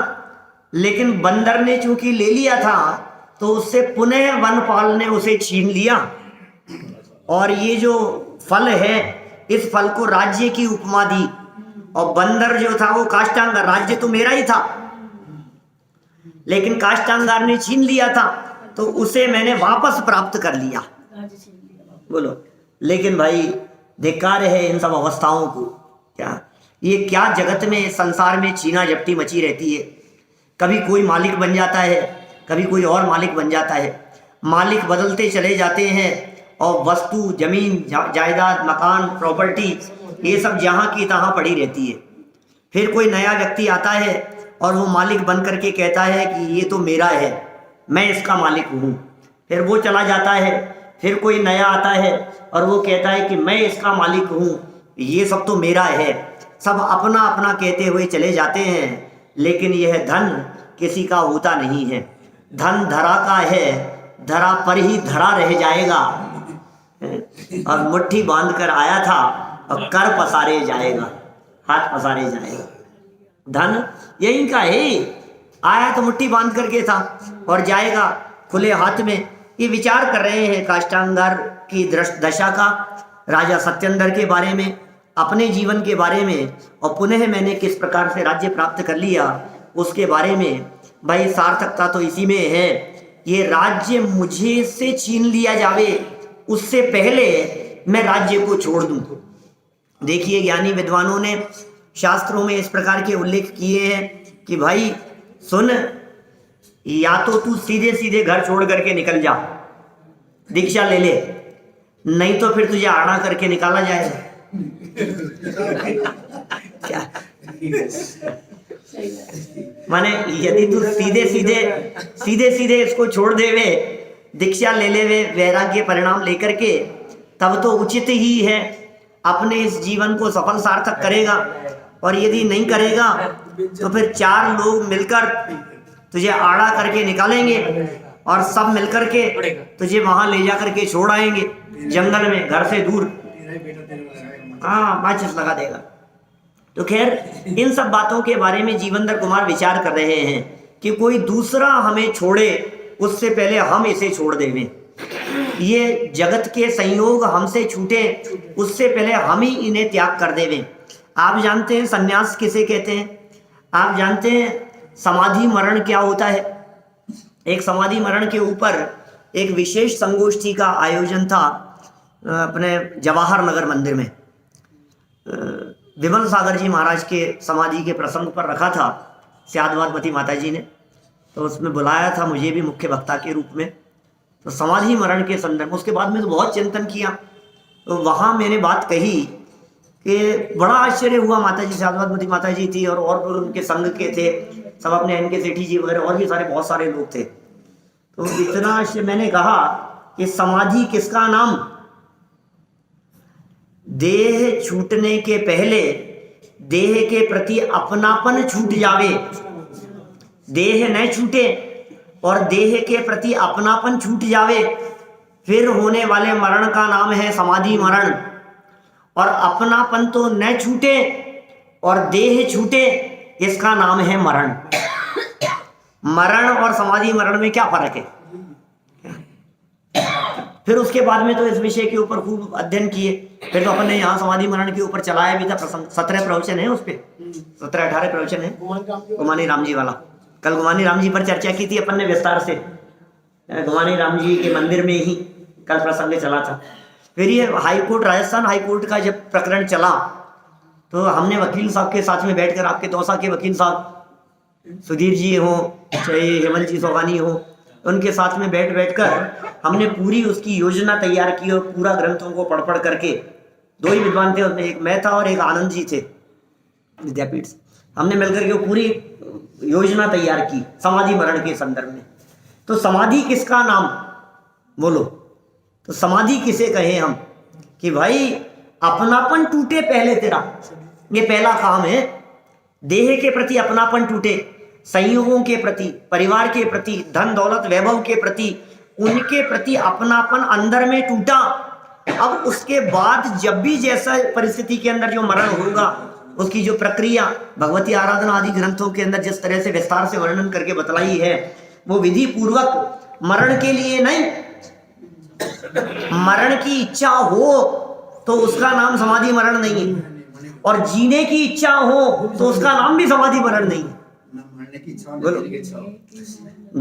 लेकिन बंदर ने चूंकि ले लिया था, तो उससे पुनः वनपाल ने उसे छीन लिया, और ये जो फल है, इस फल को राज्य की उपमा दी, और बंदर जो था वो काष्ठांगार, राज्य तो मेरा ही था, लेकिन काष्ठांगार ने छीन लिया था, तो उसे मैंने वापस प्राप्त कर लिया। बोलो, लेकिन भाई धिक्कार है इन सब अवस्थाओं को। क्या ये क्या जगत में, संसार में छीना झपटी मची रहती है। कभी कोई मालिक बन जाता है, कभी कोई और मालिक बन जाता है, मालिक बदलते चले जाते हैं, और वस्तु, जमीन, जायदाद, मकान, प्रॉपर्टी, ये सब जहाँ की तहाँ पड़ी रहती है। फिर कोई नया व्यक्ति आता है और वो मालिक बन करके कहता है कि ये तो मेरा है, मैं इसका मालिक हूँ। फिर वो चला जाता है, फिर कोई नया आता है और वो कहता है कि मैं इसका मालिक हूँ, ये सब तो मेरा है। सब अपना अपना कहते हुए चले जाते हैं, लेकिन यह धन किसी का होता नहीं है। धन धरा का है, धरा पर ही धरा रह जाएगा, और मुट्ठी बांध कर आया था और कर पसारे जाएगा, हाथ पसारे जाएगा। धन यही का है, आया तो मुट्ठी बांध करके था और जाएगा खुले हाथ में। ये विचार कर रहे हैं काष्ठांगार की दशा का, राजा सत्येंद्र के बारे में, अपने जीवन के बारे में, और पुनः मैंने किस प्रकार से राज्य प्राप्त कर लिया उसके बारे में। भाई सार्थकता तो इसी में है, ये राज्य मुझे से छीन लिया जावे उससे पहले मैं राज्य को छोड़ दूं। देखिए ज्ञानी विद्वानों ने शास्त्रों में इस प्रकार के उल्लेख किए हैं कि भाई सुन, या तो तू सीधे सीधे घर छोड़ करके निकल जा, दीक्षा ले ले, नहीं तो फिर तुझे आड़ा करके निकाला जाएगा। क्या माने, यदि तू सीधे सीधे इसको छोड़ देवे, दीक्षा ले लेवे वैराग्य परिणाम लेकर के, तब तो उचित ही है, अपने इस जीवन को सफल सार्थक करेगा। और यदि नहीं करेगा तो फिर चार लोग मिलकर तुझे आड़ा करके निकालेंगे, और सब मिलकर के तुझे वहां ले जा करके छोड़ आएंगे जंगल में, घर से दूर। हाँ, माचिस लगा देगा। तो खैर इन सब बातों के बारे में जीवनधर कुमार विचार कर रहे हैं कि कोई दूसरा हमें छोड़े उससे पहले हम इसे छोड़ देवें। ये जगत के संयोग हमसे छूटे उससे पहले हम ही इन्हें त्याग कर देवें। आप जानते हैं सन्यास किसे कहते हैं? आप जानते हैं समाधि मरण क्या होता है? एक समाधि मरण के ऊपर एक विशेष संगोष्ठी का आयोजन था अपने जवाहर नगर मंदिर में। विमल सागर जी महाराज के समाधि के प्रसंग पर रखा था स्यादवादमती माता जी ने, तो उसमें बुलाया था मुझे भी मुख्य वक्ता के रूप में। तो समाधि मरण के संदर्भ, उसके बाद में तो बहुत चिंतन किया, तो वहाँ मैंने बात कही कि बड़ा आश्चर्य हुआ। माता जी शाश्वतमती माता जी थी और उनके संग के थे सब, अपने इनके सेठी जी वगैरह और भी सारे बहुत सारे लोग थे। तो इतना मैंने कहा कि समाधि किसका नाम? देह छूटने के पहले देह के प्रति अपनापन छूट जावे, देह न छूटे और देह के प्रति अपनापन छूट जावे, फिर होने वाले मरण का नाम है समाधि मरण। और अपनापन तो न छूटे और देह छूटे, इसका नाम है मरण। मरण और समाधि मरण में क्या फर्क है? फिर उसके बाद में तो इस विषय के ऊपर खूब अध्ययन किए। फिर तो अपन ने यहाँ समाधि मरण के ऊपर चलाया भी था। 17 प्रवचन है उस पे, 17-18 प्रवचन है गुमानी राम जी वाला। कल गुमानी राम जी पर चर्चा की थी अपन ने विस्तार से, गुमानी राम जी के मंदिर में ही कल प्रसंग चला था। फिर ये हाईकोर्ट, राजस्थान हाईकोर्ट का जब प्रकरण चला तो हमने वकील साहब के साथ में बैठकर, आपके दौसा के वकील साहब सुधीर जी हो चाहे हेमंत जी सोगानी हो, उनके साथ में बैठकर हमने पूरी उसकी योजना तैयार की और पूरा ग्रंथों को पढ़ करके, 2 ही विद्वान थे उसमें, एक मैं था और एक आनंद जी थे विद्यापीठ से, हमने मिलकर के पूरी योजना तैयार की समाधि मरण के संदर्भ में। तो समाधि किसका नाम बोलो? तो समाधि किसे कहे हम? कि भाई अपनापन टूटे पहले तेरा, ये पहला काम है। देह के प्रति अपनापन टूटे, संयोगों के प्रति, परिवार के प्रति, धन दौलत वैभव के प्रति, उनके प्रति अपनापन अंदर में टूटा। अब उसके बाद जब भी जैसा परिस्थिति के अंदर जो मरण होगा, उसकी जो प्रक्रिया भगवती आराधना आदि ग्रंथों के अंदर जिस तरह से विस्तार से वर्णन करके बतलाई है, वो विधि पूर्वक मरण के लिए नहीं, मरण की इच्छा हो तो उसका नाम समाधि मरण नहीं है, और जीने की इच्छा हो तो उसका नाम भी समाधि मरण नहीं है।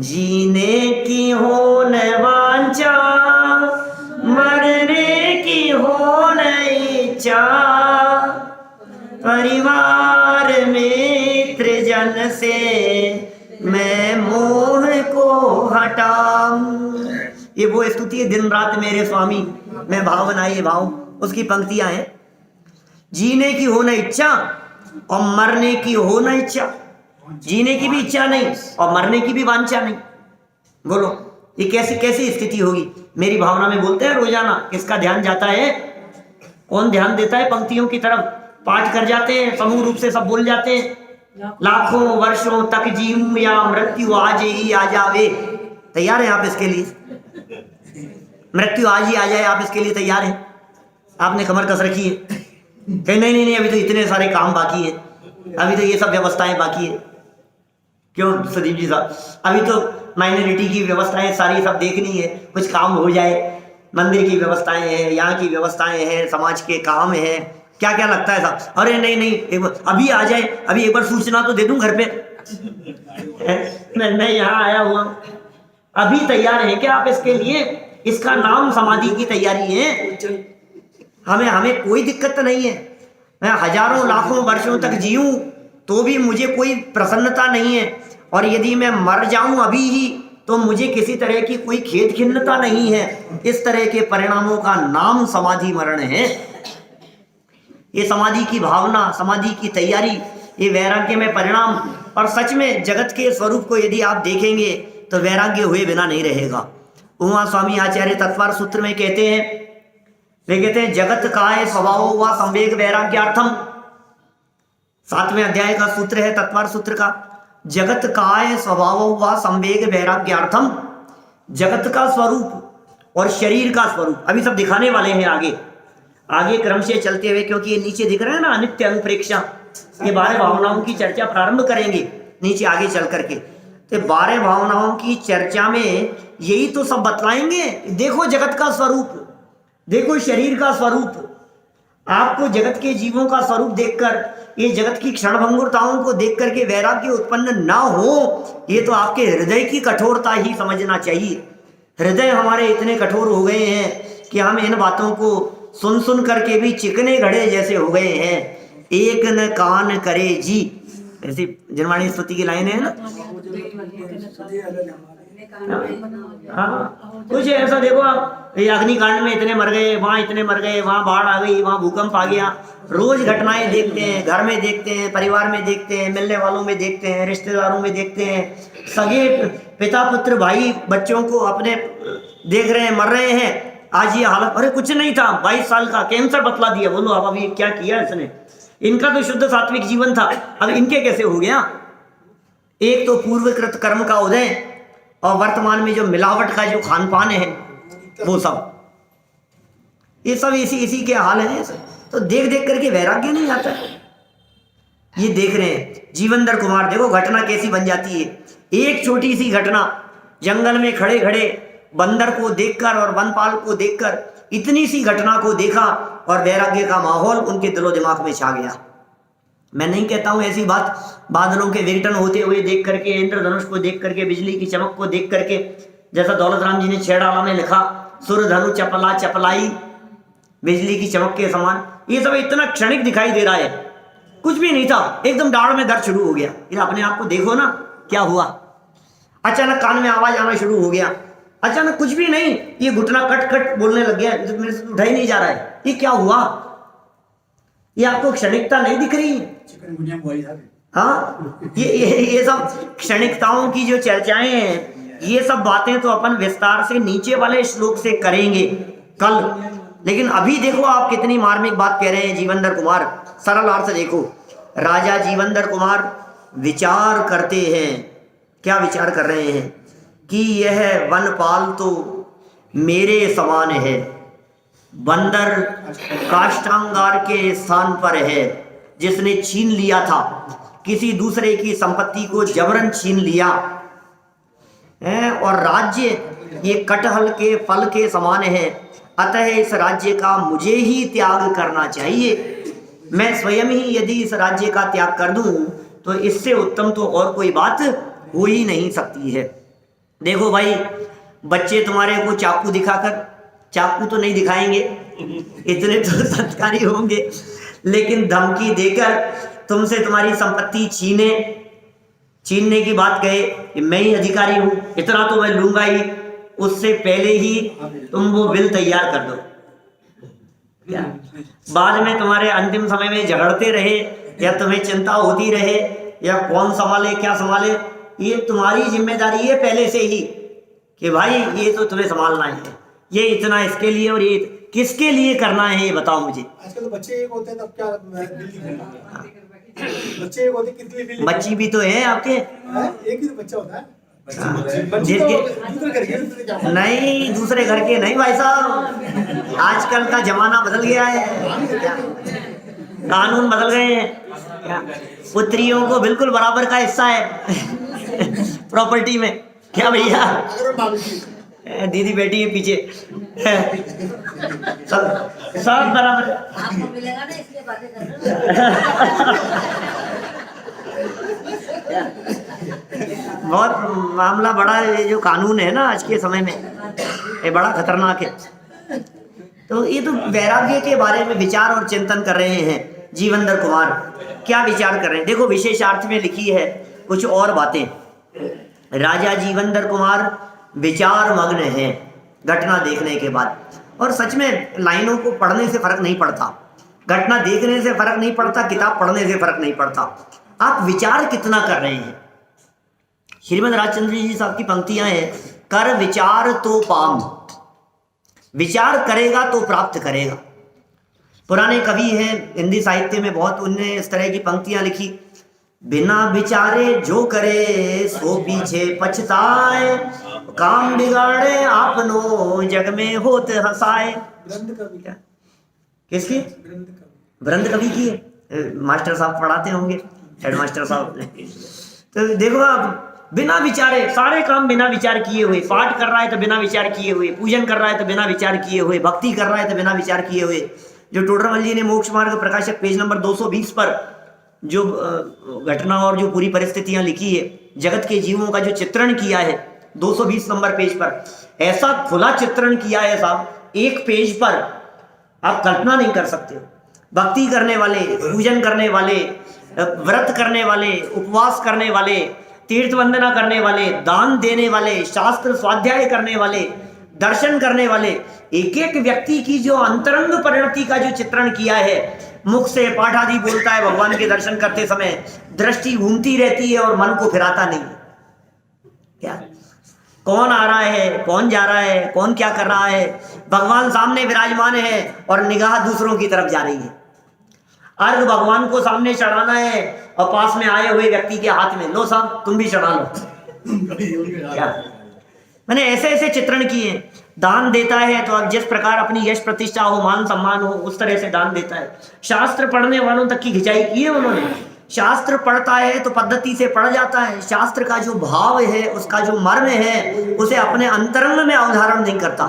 जीने की हो न वांछा, मरने की हो न इच्छा, परिवार मित्र जन से मैं मोह को हटाऊं। ये वो स्तुति है, दिन रात मेरे स्वामी मैं भाव बनाए भाव, उसकी पंक्तियां हैं। जीने की हो न इच्छा और मरने की हो न इच्छा, जीने की भी इच्छा नहीं और मरने की भी वांछा नहीं। बोलो ये कैसी कैसी स्थिति होगी? मेरी भावना में बोलते हैं रोजाना, किसका ध्यान जाता है? कौन ध्यान देता है पंक्तियों की तरफ? पाठ कर जाते हैं, समूह रूप से सब बोल जाते हैं, लाखों वर्षों तक जीऊं या मृत्यु आज ही आ जावे। तैयार हैं आप इसके लिए? मृत्यु आज ही आ जाए, आप इसके लिए तैयार हैं? आपने कमर कस रखी है? नहीं नहीं नहीं, अभी तो इतने सारे काम बाकी है, अभी तो ये सब व्यवस्थाएं बाकी है। क्यों सुदीप जी साहब? अभी तो माइनॉरिटी की व्यवस्थाएं सारी सब देखनी है, कुछ काम हो जाए, मंदिर की व्यवस्थाएं हैं, यहाँ की व्यवस्थाएं हैं, समाज के काम है, क्या क्या लगता है साहब? अरे नहीं नहीं, अभी आ जाए, अभी एक बार सूचना तो दे दूं घर पे। मैं यहाँ आया हुआ, अभी तैयार है क्या आप इसके लिए? इसका नाम समाधि की तैयारी है। हमें कोई दिक्कत नहीं है, मैं हजारों लाखों वर्षों तक जीऊं तो भी मुझे कोई प्रसन्नता नहीं है, और यदि मैं मर जाऊं अभी ही तो मुझे किसी तरह की कोई खेद खिन्नता नहीं है। इस तरह के परिणामों का नाम समाधि मरण है। ये समाधि की भावना, समाधि की तैयारी, ये वैराग्य में परिणाम। और सच में जगत के स्वरूप को यदि आप देखेंगे तो वैराग्य हुए बिना नहीं रहेगा। उमा स्वामी आचार्य तत्वार सूत्र में कहते हैं, वे कहते हैं जगत काय स्वभाव व संवेग वैराग्यार्थम। 7वें अध्याय का सूत्र है तत्वार सूत्र का। जगत काय स्वभाव व संवेग वैराग्यार्थम, जगत का स्वरूप और शरीर का स्वरूप अभी सब दिखाने वाले हैं आगे क्रम से चलते हुए, क्योंकि ये नीचे दिख रहा है ना अनित्य अनुप्रेक्षा, ये 12 भावनाओं की चर्चा प्रारंभ करेंगे नीचे आगे चल करके। तो 12 भावनाओं की चर्चा में यही तो सब बतलाएंगे। देखो जगत का स्वरूप, देखो शरीर का स्वरूप। आपको जगत के जीवों का स्वरूप देखकर, ये जगत की क्षणभंगुरताओं को देख करके वैराग्य उत्पन्न ना हो, ये तो आपके हृदय की कठोरता ही समझना चाहिए। हृदय हमारे इतने कठोर हो गए हैं कि हम इन बातों को सुन सुन करके भी चिकने घड़े जैसे हो गए हैं। एक न कान करे जी, ऐसी जनवाणी स्तुति की लाइन है ना। हाँ, कुछ ऐसा देखो आप, ये अग्निकांड में इतने मर गए, वहाँ इतने मर गए, वहाँ बाढ़ आ गई, वहाँ भूकंप आ गया। रोज घटनाएं देखते हैं, घर में देखते हैं, परिवार में देखते हैं, मिलने वालों में देखते हैं, रिश्तेदारों में देखते हैं। सगे पिता पुत्र भाई बच्चों को अपने देख रहे हैं, मर रहे हैं। आज ये हालत, अरे कुछ नहीं था, 22 साल का कैंसर बतला दिया, बोलो अब अभी क्या किया इसने। इनका तो शुद्ध सात्विक जीवन था, अब इनके कैसे हो गया। एक तो पूर्वकृत कर्म का उदय और वर्तमान में जो मिलावट का जो खान पान है वो सब, ये सब इसी के हाल है। तो देख देख करके वैराग्य नहीं आता। ये देख रहे हैं जीवंदर कुमार, देखो घटना कैसी बन जाती है। एक छोटी सी घटना, जंगल में खड़े खड़े बंदर को देखकर और वनपाल को देखकर इतनी सी घटना को देखा और वैराग्य का माहौल उनके दिलो दिमाग में छा गया। मैं नहीं कहता हूं ऐसी बात, बादलों के विघटन होते हुए देख करके, इंद्रधनुष को देख करके, बिजली की चमक को देख करके, जैसा दौलत राम जी ने छेड़ाला में लिखा, सुर धनु चपला चपलाई बिजली की चमक के समान। ये सब इतना क्षणिक दिखाई दे रहा है, कुछ भी नहीं था, एकदम दाढ़ में दर्द शुरू हो गया। ये अपने आप को देखो ना क्या हुआ। अचानक कान में आवाज आना शुरू हो गया, अचानक कुछ भी नहीं, ये घुटना कट कट बोलने लग गया, मेरे से उठा ही नहीं जा रहा है। ये क्या हुआ? ये आपको क्षणिकता नहीं दिख रही? हाँ, ये सब क्षणिकताओं की जो चर्चाएं हैं, ये सब बातें तो अपन विस्तार से नीचे वाले श्लोक से करेंगे कल। लेकिन अभी देखो आप कितनी मार्मिक बात कह रहे हैं जीवंदर कुमार। सरल अर्थ देखो, राजा जीवंदर कुमार विचार करते हैं। क्या विचार कर रहे हैं? कि यह वनपाल तो मेरे समान है, बंदर काष्ठांगार के स्थान पर है, जिसने छीन लिया था, किसी दूसरे की संपत्ति को जबरन छीन लिया है। और राज्य ये कटहल के फल के समान है, अतः इस राज्य का मुझे ही त्याग करना चाहिए। मैं स्वयं ही यदि इस राज्य का त्याग कर दूं तो इससे उत्तम तो और कोई बात हो ही नहीं सकती है। देखो भाई, बच्चे तुम्हारे को चाकू दिखाकर, चाकू तो नहीं दिखाएंगे, इतने तो संस्कारी होंगे, लेकिन धमकी देकर तुमसे तुम्हारी संपत्ति छीनने की बात कहे कि मैं ही अधिकारी हूं, इतना तो मैं लूंगा ही, उससे पहले ही तुम वो बिल तैयार कर दो। क्या बाद में तुम्हारे अंतिम समय में झगड़ते रहे या तुम्हें चिंता होती रहे या कौन संभाले क्या संभाले, ये तुम्हारी जिम्मेदारी है पहले से ही कि भाई ये तो तुम्हें संभालना है, ये इतना इसके लिए और ये किसके लिए करना है, ये बताओ मुझे। आजकल तो बच्चे एक होते हैं, तब क्या बच्चे एक होते, कितने बिल्ली, बच्ची भी तो है आपके, एक ही तो बच्चा होता है। नहीं, दूसरे घर के नहीं भाई साहब, आजकल का जमाना बदल गया है, कानून बदल गए हैं। पुत्रियों को बिल्कुल बराबर का हिस्सा है प्रॉपर्टी में। क्या भैया, दीदी बेटी है पीछे, सब बराबर। आपको मिलेगा ना, इसलिए बातें कर रहे बहुत मामला बड़ा है, ये जो कानून है ना आज के समय में, ये बड़ा खतरनाक है। तो ये तो वैराग्य के बारे में विचार और चिंतन कर रहे हैं जीवंदर कुमार। क्या विचार कर रहे हैं? देखो विशेषार्थ में लिखी है कुछ और बातें। राजा जीवंदर कुमार विचार मग्न हैं घटना देखने के बाद, और सच में लाइनों को पढ़ने से फर्क नहीं पड़ता, घटना देखने से फर्क नहीं पड़ता, किताब पढ़ने से फर्क नहीं पड़ता, आप विचार कितना कर रहे हैं। श्रीमद राजचंद्र जी साहब की पंक्तियां हैं, कर विचार तो पाम, विचार करेगा तो प्राप्त करेगा। पुराने कवि हैं हिंदी साहित्य में बहुत, उनने इस तरह की पंक्तियां लिखी, बिना विचारे जो करे सो पीछे पछताए, काम बिगाड़े आपनो जग में होत हंसाए। किसकी? वृंद कवि की है, मास्टर साहब पढ़ाते होंगे, हेड मास्टर साहब ने। तो देखो आप, बिना विचारे सारे काम बिना विचार किए हुए, पाठ कर रहा है तो बिना विचार किए हुए, पूजन कर रहा है तो बिना विचार किए हुए, भक्ति कर रहा है तो बिना विचार किए हुए। जो टोडरमल जी ने मोक्ष मार्ग प्रकाशक पेज नंबर 220 पर जो घटना और जो पूरी परिस्थितियां लिखी है, जगत के जीवों का जो चित्रण किया है 220 नंबर पेज पर, ऐसा खुला चित्रण किया है साहब, एक पेज पर आप कल्पना नहीं कर सकते। भक्ति करने वाले, पूजन करने वाले, व्रत करने वाले, उपवास करने वाले, तीर्थ वंदना करने वाले, दान देने वाले, शास्त्र स्वाध्याय करने वाले, दर्शन करने वाले, एक एक व्यक्ति की जो अंतरंग परिणति का जो चित्रण किया है, मुख से पाठ आदि बोलता है, भगवान के दर्शन करते समय दृष्टि घूमती रहती है और मन को फिराता नहीं। क्या कौन आ रहा है, कौन जा रहा है, कौन क्या कर रहा है, भगवान सामने विराजमान है और निगाह दूसरों की तरफ जा रही है। अर्घ भगवान को सामने चढ़ाना है और पास में आए हुए व्यक्ति के हाथ में, लो साहब तुम भी चढ़ा लो। क्या मैंने ऐसे ऐसे चित्रण किए। दान देता है तो अब जिस प्रकार अपनी यश प्रतिष्ठा हो, मान सम्मान हो, उस तरह से दान देता है। शास्त्र पढ़ने वालों तक की खिंचाई की है उन्होंने। शास्त्र पढ़ता है तो पद्धति से पढ़ जाता है, शास्त्र का जो भाव है, उसका जो मर्म है, उसे अपने अंतरंग में अवधारण नहीं करता,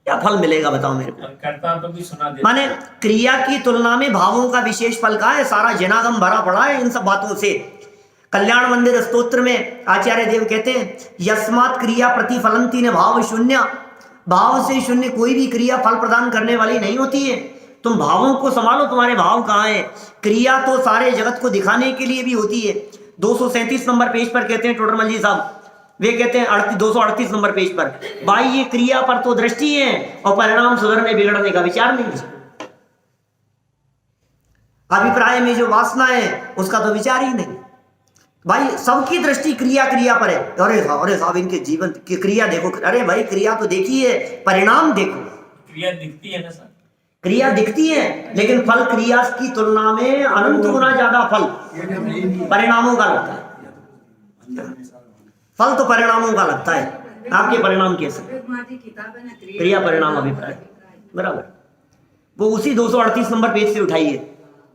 क्या फल मिलेगा बताओ मेरे को? करता तो भी सुना देता। माने क्रिया की तुलना में भावों का विशेष फल का है। सारा जनागम भरा पड़ा है इन सब बातों से। कल्याण मंदिर स्तोत्र में आचार्य देव कहते हैं, यस्मात् क्रिया प्रतिफलंती न भाव शून्य। भाव से शून्य कोई भी क्रिया फल प्रदान करने वाली नहीं होती है। तुम भावों को संभालो, तुम्हारे भाव कहाँ है। क्रिया तो सारे जगत को दिखाने के लिए भी होती है। 237 नंबर पेज पर कहते हैं टोडरमल जी साहब, वे कहते हैं 238 नंबर पेज पर, बाह्य क्रिया पर तो दृष्टि है और परिणाम सुधरने बिगड़ने का विचार नहीं है। अभिप्राय में जो वासना है उसका तो विचार ही नहीं। भाई सबकी दृष्टि क्रिया क्रिया पर है। अरे साहब इनके जीवन की क्रिया देखो। अरे भाई क्रिया तो देखी है, परिणाम देखो। क्रिया दिखती है ना सर, क्रिया दिखती है लेकिन फल क्रिया की तुलना में अनंत गुना ज्यादा फल परिणामों का लगता है। फल तो परिणामों का लगता है। आपके परिणाम कैसे? क्रिया परिणाम अभिप्राय बराबर। वो उसी 238 नंबर पेज से उठाइए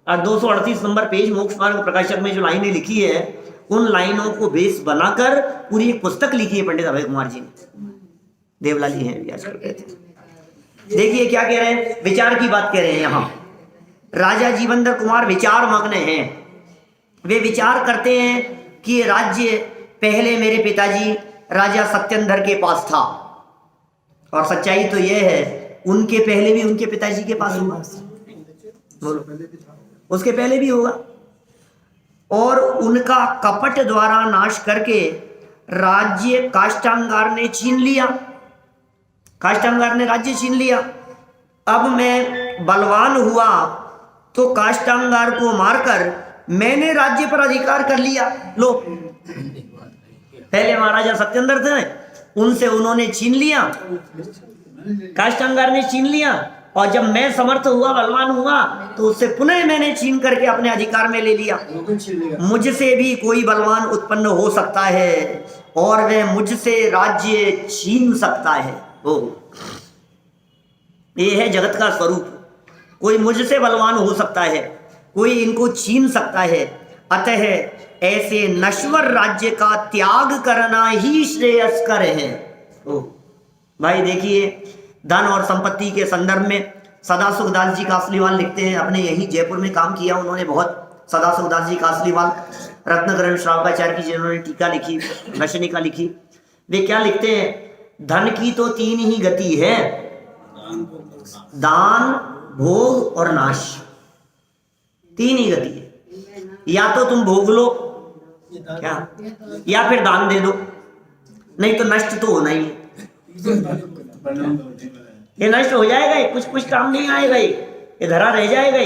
और 238 नंबर पेज मोक्ष मार्ग प्रकाशक में जो लाइनें लिखी है, उन लाइनों को बेस बनाकर पूरी एक पुस्तक लिखी है पंडित अभय कुमार जी ने। देवलाली हैं आजकल कहते हैं। देखिए क्या कह रहे हैं, विचार की बात कह रहे हैं। यहाँ राजा जीवंदर कुमार विचार मग्न हैं। वे विचार करते हैं कि ये राज्य पहले मेरे पिताजी राजा सत्येंद्र के पास था, और सच्चाई तो यह है उनके पहले भी उनके पिताजी के पास हुआ, बोलो उसके पहले भी होगा। और उनका कपट द्वारा नाश करके राज्य काष्टांगार ने छीन लिया। काष्टांगार ने राज्य छीन लिया। अब मैं बलवान हुआ तो काष्टांगार को मारकर मैंने राज्य पर अधिकार कर लिया। लो पहले महाराजा सत्येंद्र थे, उनसे उन्होंने छीन लिया, काष्टांगार ने छीन लिया, और जब मैं समर्थ हुआ, बलवान हुआ, तो उससे पुनः मैंने छीन करके अपने अधिकार में ले लिया। मुझसे भी कोई बलवान उत्पन्न हो सकता है और वह मुझसे राज्य छीन सकता है। ये है जगत का स्वरूप। कोई मुझसे बलवान हो सकता है, कोई इनको छीन सकता है। अतः ऐसे नश्वर राज्य का त्याग करना ही श्रेयस्कर है। भाई देखिए, धन और संपत्ति के संदर्भ में सदासुखदास जी कासलीवाल लिखते हैं, अपने यही जयपुर में काम किया उन्होंने बहुत। सदासुखदास जी कासलीवाल रत्नकरण श्रावकाचार्य की जिन्होंने टीका लिखी, दर्शनिका लिखी, वे क्या लिखते हैं, धन की तो 3 ही गति है, दान, भोग और नाश। 3 ही गति है। या तो तुम भोग लो क्या, या फिर दान दे दो, नहीं तो नष्ट तो होना ही है। ये नष्ट हो जाएगा, ये कुछ काम नहीं आएगा, ये धरा रह जाएगा।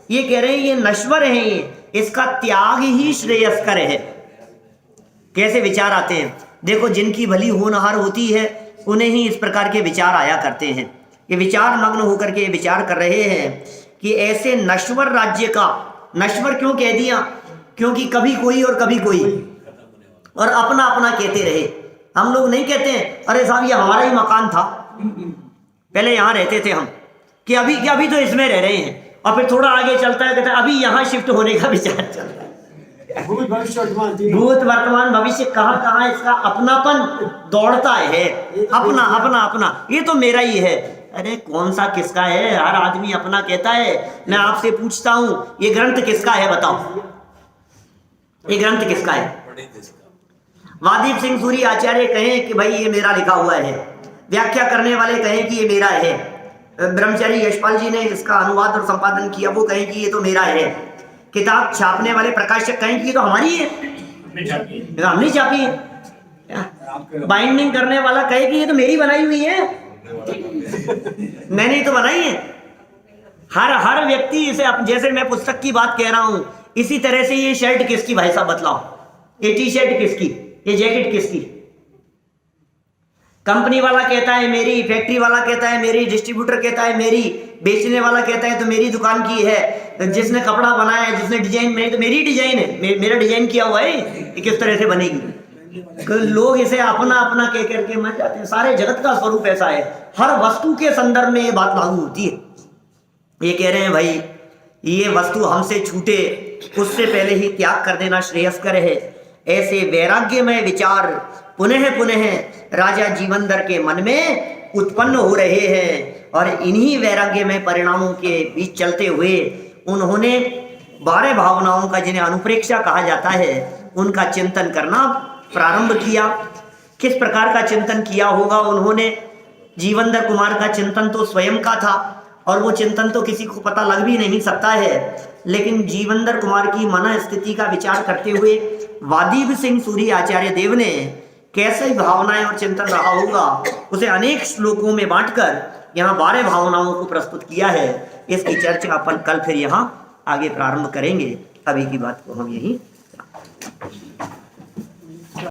ये कह रहे हैं ये नश्वर है, ये इसका त्याग ही श्रेयस्कर है। कैसे विचार आते हैं देखो, जिनकी भली होनहार होती है उन्हें ही इस प्रकार के विचार आया करते हैं। ये विचार मग्न होकर के विचार कर रहे हैं कि ऐसे नश्वर राज्य का, नश्वर क्यों कह दिया, क्योंकि कभी कोई और कभी कोई, और अपना अपना कहते रहे। हम लोग नहीं कहते हैं अरे साहब ये हमारा ही मकान था, पहले यहाँ रहते थे हम, कि अभी तो इसमें रह रहे हैं, और फिर थोड़ा आगे चलता है कहता है अभी यहाँ शिफ्ट होने का विचार चल रहा है। भूत वर्तमान भविष्य कहाँ कहाँ इसका अपनापन दौड़ता है, अपना अपना अपना, ये तो मेरा ही है। अरे कौन सा किसका है, हर आदमी अपना कहता है। मैं आपसे पूछता हूं ये ग्रंथ किसका है, बताओ ये ग्रंथ किसका है? वादीप सिंह सूरी आचार्य कहें कि भाई ये मेरा लिखा हुआ है, व्याख्या करने वाले कहें कि ये मेरा है, ब्रह्मचारी यशपाल जी ने इसका अनुवाद और संपादन किया, वो कहें कि ये तो मेरा है, किताब छापने वाले प्रकाशक कहें कि ये तो हमारी है। हमने छापी है। हमने छापी है। बाइंडिंग करने वाला कहे कि ये तो मेरी बनाई हुई है, मैंने ही तो बनाई है। हर व्यक्ति इसे जैसे मैं पुस्तक की बात कह रहा हूं, इसी तरह से ये शर्ट किसकी भाई साहब बतलाओ, ये टी शर्ट किसकी, ये जैकेट किसकी? कंपनी वाला कहता है मेरी, फैक्ट्री वाला कहता है मेरी, डिस्ट्रीब्यूटर कहता है मेरी, बेचने वाला कहता है तो मेरी दुकान की है, जिसने कपड़ा बनाया है, जिसने डिजाइन बनाई तो मेरी डिजाइन है, मेरा डिजाइन किया हुआ है, ये किस तरह से बनेगी? लोग इसे अपना अपना कह करके मर जाते हैं। सारे जगत का स्वरूप ऐसा है, हर वस्तु के संदर्भ में ये बात लागू होती है। ये कह रहे हैं भाई ये वस्तु हमसे छूटे उससे पहले ही त्याग कर देना श्रेयस्कर है। ऐसे वैराग्यमय विचार पुनः पुनः राजा जीवनधर के मन में उत्पन्न हो रहे हैं और इन्हीं वैराग्यमय परिणामों के बीच चलते हुए उन्होंने 12 भावनाओं का, जिन्हें अनुप्रेक्षा कहा जाता है, उनका चिंतन करना प्रारंभ किया। किस प्रकार का चिंतन किया होगा उन्होंने? जीवनधर कुमार का चिंतन तो स्वयं का था और वो चिंतन तो किसी को पता लग भी नहीं सकता है, लेकिन जीवनधर कुमार की मन स्थिति का विचार करते हुए वादीव सिंह सूरी आचार्य देव ने कैसे भावनाएं और चिंतन रहा होगा उसे अनेक श्लोकों में बांटकर यहाँ 12 भावनाओं को प्रस्तुत किया है। इसकी चर्चा अपन कल फिर यहाँ आगे प्रारंभ करेंगे। अभी की बात को हम यहीं